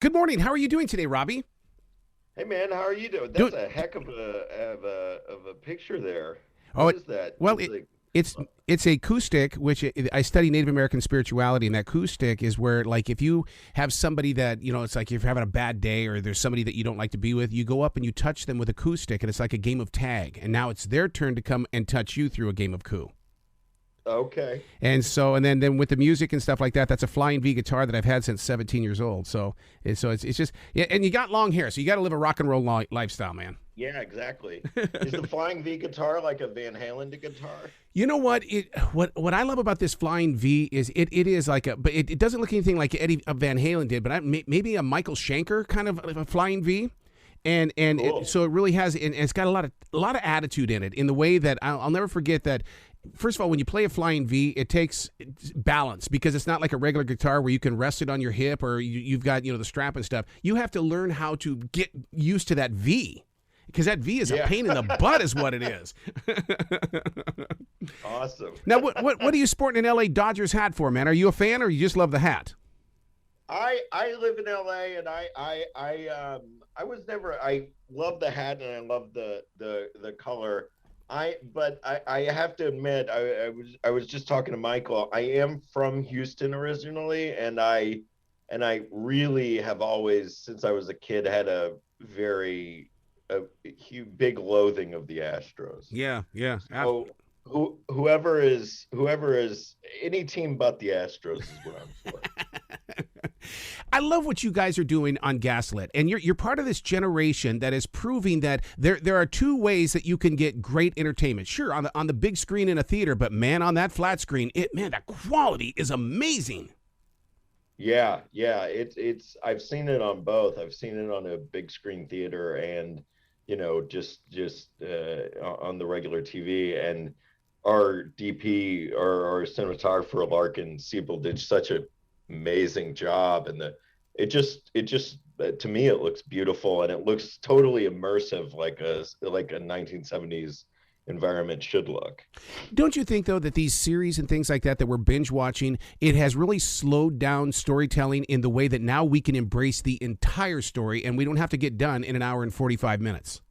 Good morning. How are you doing today, Robbie? Hey man, how are you doing? Doing That's a heck of a picture there. oh, What is that? well, It's like it's it's a acoustic, which I study Native American spirituality, and that acoustic is where, like, if you have somebody that it's like if you're having a bad day or there's somebody that you don't like to be with, you go up and you touch them with acoustic, and it's like a game of tag, and now it's their turn to come and touch you through a game of coup. okay. And then with the music and stuff like that, that's a Flying V guitar that I've had since 17 years old. So it's just, yeah, and you got long hair, so you got to live a rock and roll lifestyle, man. Yeah, exactly. Is the flying V guitar like a Van Halen guitar? You know what? What I love about this Flying V is it is like but it doesn't look anything like Eddie Van Halen did, but maybe a Michael Schenker kind of a Flying V. Cool. So it really has, and it's got a lot of attitude in it, in the way that I'll never forget that. First of all, when you play a Flying V, it takes balance, because it's not like a regular guitar where you can rest it on your hip, or you've got the strap and stuff. You have to learn how to get used to that V, because that V is a Yeah. pain in the butt, is what it is. Awesome. Now, what are you sporting an LA Dodgers hat for, man? Are you a fan, or you just love the hat? I live in LA, and I was never. I love the hat and I love the color. I have to admit, I was just talking to Michael. I am from Houston originally, and I really have always, since I was a kid, had a big loathing of the Astros. Yeah, yeah. So whoever is any team but the Astros is what I'm for. I love what you guys are doing on Gaslit, and you're part of this generation that is proving that there are two ways that you can get great entertainment. Sure, on the big screen in a theater, but man, on that flat screen, that quality is amazing. Yeah. It's I've seen it on both. I've seen it on a big screen theater and just on the regular TV. And our DP or our cinematographer Larkin Siebel did such a amazing job, and it just to me it looks beautiful, and it looks totally immersive, like a 1970s environment should look. Don't you think, though, that these series and things like that we're binge watching, it has really slowed down storytelling in the way that now we can embrace the entire story, and we don't have to get done in an hour and 45 minutes?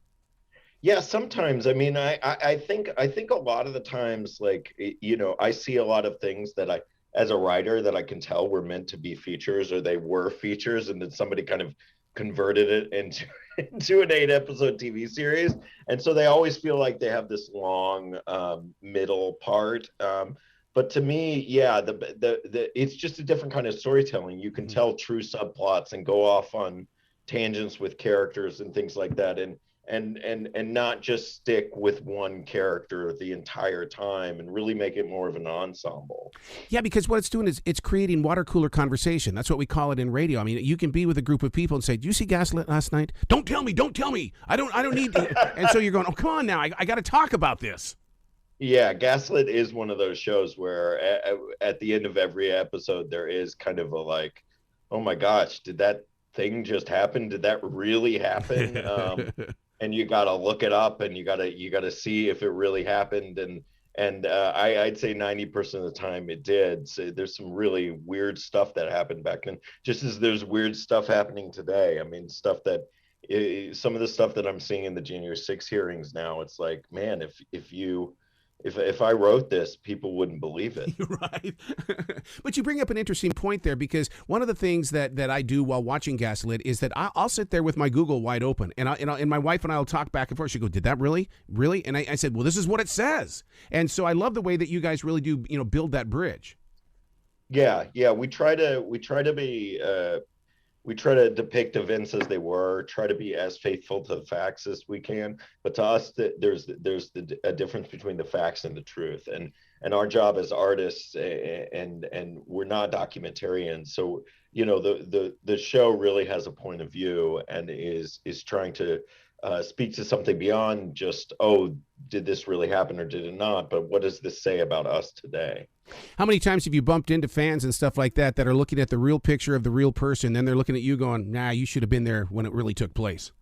Yeah, sometimes. I mean, I think a lot of the times, like, I see a lot of things that I, as a writer, that I can tell were meant to be features, or they were features, and then somebody kind of converted it into into an 8 episode TV series, and so they always feel like they have this long middle part. But to me, yeah, the it's just a different kind of storytelling. You can Mhm. tell true subplots and go off on tangents with characters and things like that, and not just stick with one character the entire time, and really make it more of an ensemble. Yeah, because what it's doing is it's creating water cooler conversation. That's what we call it in radio. I mean, you can be with a group of people and say, "Do you see Gaslit last night?" "Don't tell me, don't tell me. I don't need to." And so you're going, "Oh, come on now. I got to talk about this." Yeah, Gaslit is one of those shows where at the end of every episode there is kind of a like, oh my gosh, did that thing just happen? Did that really happen? And you got to look it up, and you got to see if it really happened. And I'd say 90% of the time it did. So there's some really weird stuff that happened back then, just as there's weird stuff happening today. I mean, some of the stuff that I'm seeing in the January 6 hearings now, it's like, man, if I wrote this, people wouldn't believe it. Right. But you bring up an interesting point there, because one of the things that I do while watching Gaslit is that I'll sit there with my Google wide open, and my wife and I will talk back and forth. She go, "Did that really?" And I said, "Well, this is what it says." And so I love the way that you guys really do, build that bridge. Yeah. We try to depict events as they were, try to be as faithful to the facts as we can. But to us, a difference between the facts and the truth, and our job as artists, and we're not documentarians. So the show really has a point of view, and is trying to speak to something beyond just, oh, did this really happen or did it not? But what does this say about us today? How many times have you bumped into fans and stuff like that are looking at the real picture of the real person, then they're looking at you going, "Nah, you should have been there when it really took place."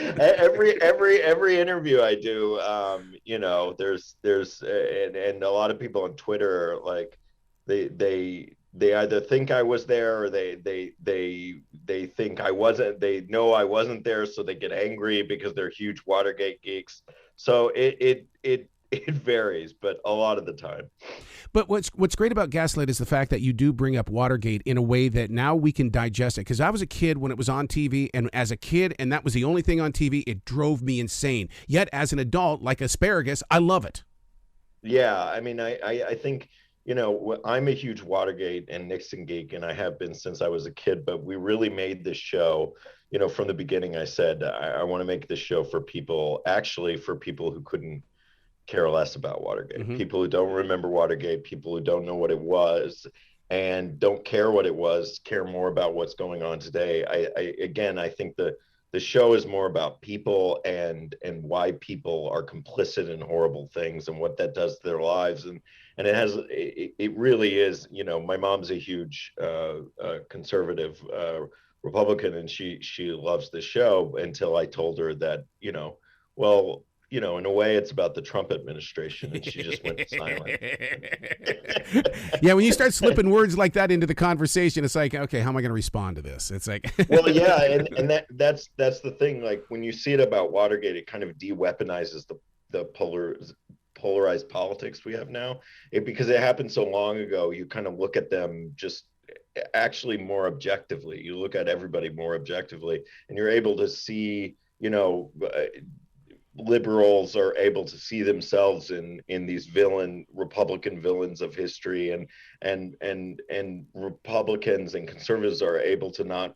every interview I do, there's and a lot of people on Twitter, like, they they either think I was there, or they think I wasn't. They know I wasn't there, so they get angry because they're huge Watergate geeks. So it varies, but a lot of the time. But what's great about Gaslit is the fact that you do bring up Watergate in a way that now we can digest it. Because I was a kid when it was on TV, and as a kid, and that was the only thing on TV, it drove me insane. Yet as an adult, like asparagus, I love it. Yeah, I mean, I think, I'm a huge Watergate and Nixon geek, and I have been since I was a kid. But we really made this show, from the beginning. I said I want to make this show for people, actually, for people who couldn't care less about Watergate, people who don't remember Watergate, people who don't know what it was, and don't care what it was, care more about what's going on today. I think the show is more about people and why people are complicit in horrible things and what that does to their lives. And it really is, my mom's a huge conservative Republican, and she loves the show, until I told her that, well, in a way, it's about the Trump administration, and she just went silent. Yeah, when you start slipping words like that into the conversation, it's like, okay, how am I going to respond to this? It's like, well, yeah, and that's the thing. Like, when you see it about Watergate, it kind of de-weaponizes the polarized politics we have now. Because it happened so long ago, you kind of look at them just actually more objectively. You look at everybody more objectively, and you're able to see, liberals are able to see themselves in these Republican villains of history, and Republicans and conservatives are able to not,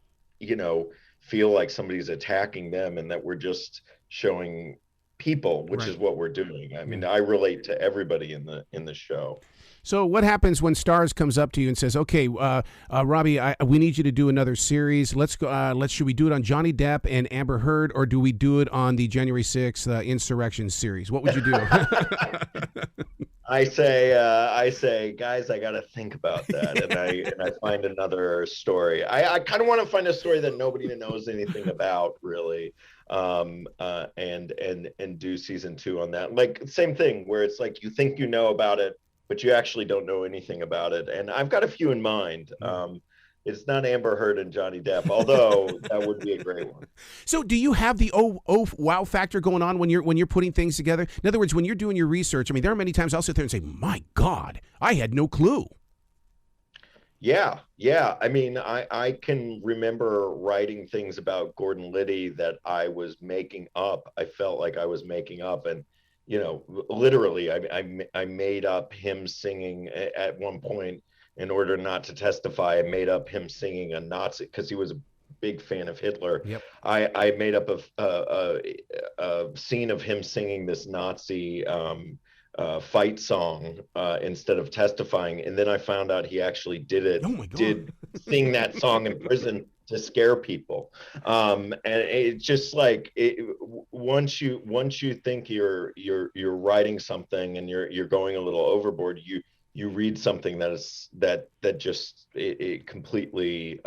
feel like somebody's attacking them, and that we're just showing people, which is what we're doing. I mean, I relate to everybody in the show. So what happens when Starz comes up to you and says, "Okay, Robbie, we need you to do another series. Let's go. Should we do it on Johnny Depp and Amber Heard, or do we do it on the January 6th insurrection series?" What would you do? I say, guys, I got to think about that, and I find another story. I kind of want to find a story that nobody knows anything about, really, and do season 2 on that. Like, same thing where it's like you think you know about it, but you actually don't know anything about it. And I've got a few in mind. It's not Amber Heard and Johnny Depp, although that would be a great one. So do you have the wow factor going on when you're putting things together? In other words, when you're doing your research, I mean, there are many times I'll sit there and say, my God, I had no clue. Yeah. I mean, I can remember writing things about Gordon Liddy that I was making up. I felt like I was making up, and literally, I made up him singing at one point in order not to testify. I made up him singing a Nazi, because he was a big fan of Hitler. Yep. I made up a scene of him singing this Nazi fight song instead of testifying, and then I found out he actually did sing that song in prison to scare people. And it's just like, once you think you're writing something and you're going a little overboard, you read something that just it completely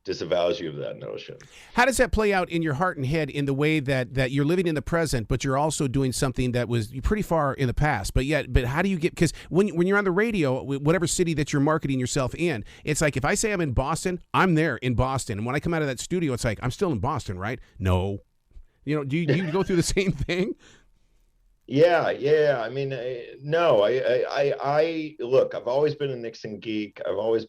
disavows you of that notion. How does that play out in your heart and head, in the way that you're living in the present, but you're also doing something that was pretty far in the past? But how do you get, because when you're on the radio, whatever city that you're marketing yourself in, it's like, if I say I'm in Boston, I'm there in Boston. And when I come out of that studio, it's like, I'm still in Boston, right? No. Do you go through the same thing? Yeah. I mean, no, I look, I've always been a Nixon geek. I've always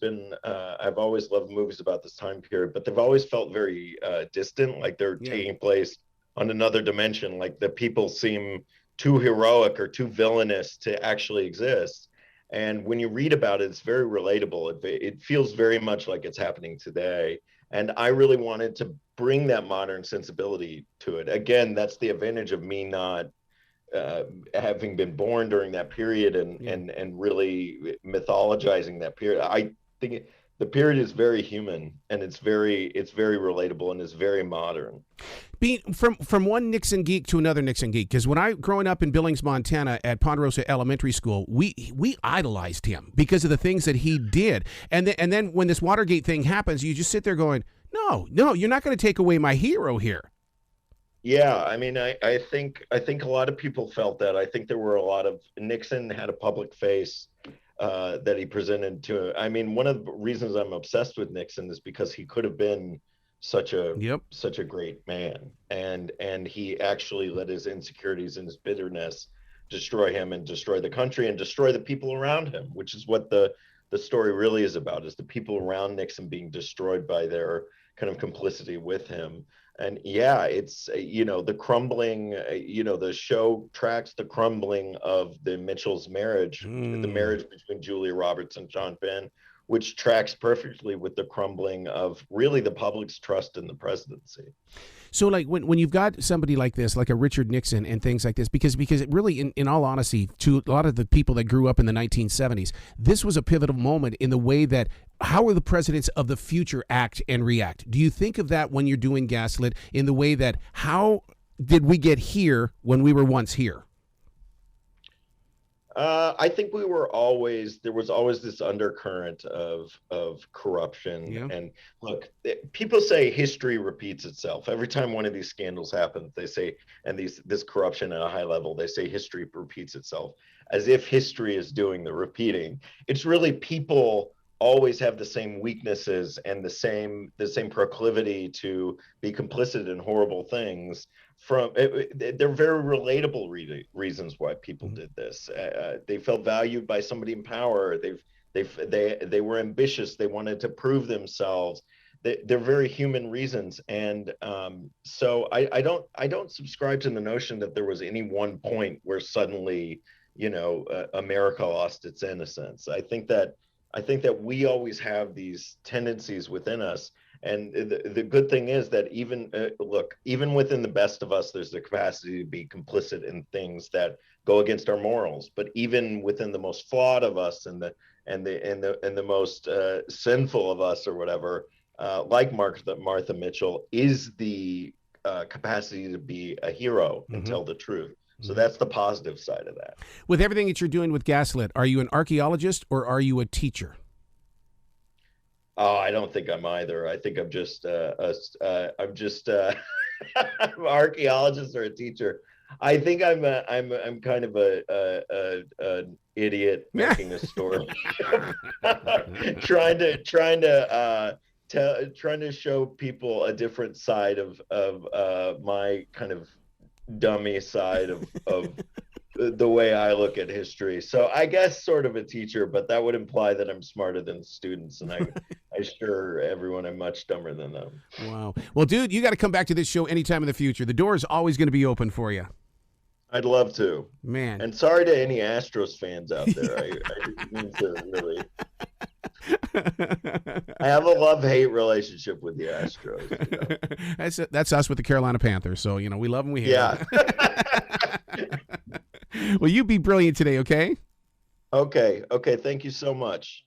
loved movies about this time period, but they've always felt very distant, like they're taking place on another dimension, like the people seem too heroic or too villainous to actually exist. And when you read about it, it's very relatable. It feels very much like it's happening today. And I really wanted to bring that modern sensibility to it. Again, that's the advantage of me not having been born during that period and really mythologizing that period. I think the period is very human, and it's very relatable, and it's very modern. Being from one Nixon geek to another Nixon geek, because growing up in Billings, Montana, at Ponderosa Elementary School, we idolized him because of the things that he did, and then when this Watergate thing happens, you just sit there going, no, you're not going to take away my hero here. Yeah, I mean, I think a lot of people felt that. I think there were a lot of, Nixon had a public face, that he presented to. I mean, one of the reasons I'm obsessed with Nixon is because he could have been such a Yep. such a great man, and he actually let his insecurities and his bitterness destroy him and destroy the country and destroy the people around him, which is what the story really is about, is the people around Nixon being destroyed by their kind of complicity with him. And yeah, it's, the crumbling, the show tracks the crumbling of the Mitchells' marriage, the marriage between Julia Roberts and John Penn, which tracks perfectly with the crumbling of really the public's trust in the presidency. So, like, when you've got somebody like this, like a Richard Nixon and things like this, because it really, in all honesty, to a lot of the people that grew up in the 1970s, this was a pivotal moment in the way that how will the presidents of the future act and react? Do you think of that when you're doing Gaslit, in the way that how did we get here when we were once here? I think there was always this undercurrent of corruption. Yeah. And look, people say history repeats itself. Every time one of these scandals happens, they say, and this corruption at a high level, they say history repeats itself, as if history is doing the repeating. It's really people always have the same weaknesses and the same proclivity to be complicit in horrible things. They're very relatable reasons why people did this. They felt valued by somebody in power. They were ambitious. They wanted to prove themselves. They're very human reasons. And so I don't subscribe to the notion that there was any one point where suddenly, America lost its innocence. I think that we always have these tendencies within us. And the good thing is that even within the best of us, there's the capacity to be complicit in things that go against our morals. But even within the most flawed of us and the most sinful of us, or whatever, like Martha Mitchell, is the capacity to be a hero and tell the truth. So that's the positive side of that. With everything that you're doing with Gaslit, are you an archaeologist or are you a teacher? Oh, I don't think I'm either. I think I'm just I'm an archaeologist or a teacher. I think I'm kind of an idiot making a story, trying to show people a different side of my kind of dummy side of the way I look at history. So I guess sort of a teacher, but that would imply that I'm smarter than students, and I assure everyone I'm much dumber than them. Wow. Well, dude, you got to come back to this show anytime in the future. The door is always going to be open for you. I'd love to. Man. And sorry to any Astros fans out there. I didn't mean to really. I have a love-hate relationship with the Astros. That's us with the Carolina Panthers. So, we love them, we hate them. Well, you be brilliant today, okay? Okay. Thank you so much.